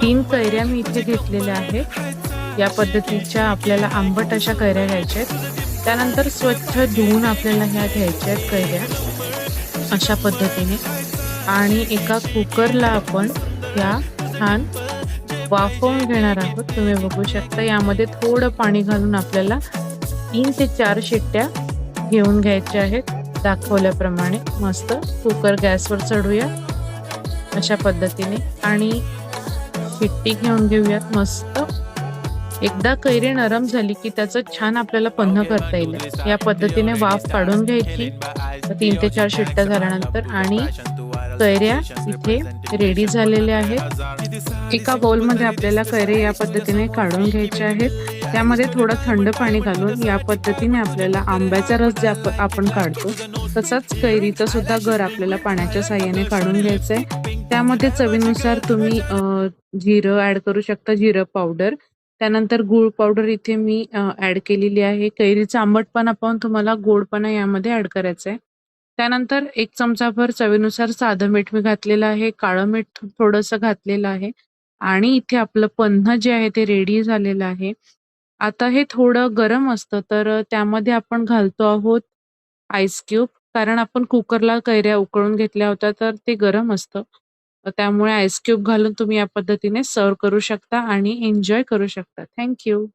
3 कैऱ्या मी इथे घेतलेल्या आहेत. या पद्धतीच्या आपल्याला आंबट अशा कैऱ्या घ्यायच्या आहेत. त्यानंतर स्वच्छ धुवून आपल्याला ह्या घ्यायच्या आहेत कैऱ्या अशा पद्धतीने आणि एका कुकरला आपण या छान वाफवून घेणार आहोत. तुम्ही बघू शकता यामध्ये थोडं पाणी घालून आपल्याला 3 ते 4 शिट्ट्या घेऊन घ्यायच्या आहेत. दाखवल्याप्रमाणे मस्त कुकर गॅसवर चढूया अशा पद्धतीने आणि शिट्टी घेऊन घेऊयात मस्त. एकदा कैरी नरम झाली की त्याचं छान आपल्याला पन्ह करता येईल. या पद्धतीने वाफ काढून घ्यायची 3 ते 4 शिट्ट्या झाल्यानंतर आणि कैऱ्या इथे रेडी झालेल्या आहेत. एका बाउलमध्ये आपल्याला कैऱ्या या पद्धतीने काढून घ्यायच्या आहेत. त्यामध्ये थोडं थंड पाणी घालून या पद्धतीने आपल्याला आंब्याचा रस जे आपण काढतो तसाच कैरीचा सुद्धा गर आपल्याला पाण्याच्या साहाय्याने काढून घ्यायचा आहे. त्यामध्ये चवीनुसार तुम्ही जिरं ऍड करू शकता, जिरं पावडर. त्यानंतर गूळ पावडर इथे मी ऍड केलेली आहे. कैरीचा आंबटपणा पाहून तुम्हाला गोडपणा यामध्ये ऍड करायचा आहे. त्यानंतर 1 चमचाभर चवीनुसार साधं मीठ मी घातलेलं आहे, काळं मीठ थोडंसं घातलेलं आहे आणि इथे आपलं पन्ह जे आहे ते रेडी झालेलं आहे. आता हे थोडं गरम असतं तर त्यामध्ये आपण घालतो आहोत आईस क्यूब, कारण आपण कुकरला कैऱ्या उकळून घेतल्या होत्या तर ते गरम असतं. त्यामुळे आईस क्यूब घालून तुम्ही या पद्धतीने सर्व्ह करू शकता आणि एन्जॉय करू शकता. Thank you.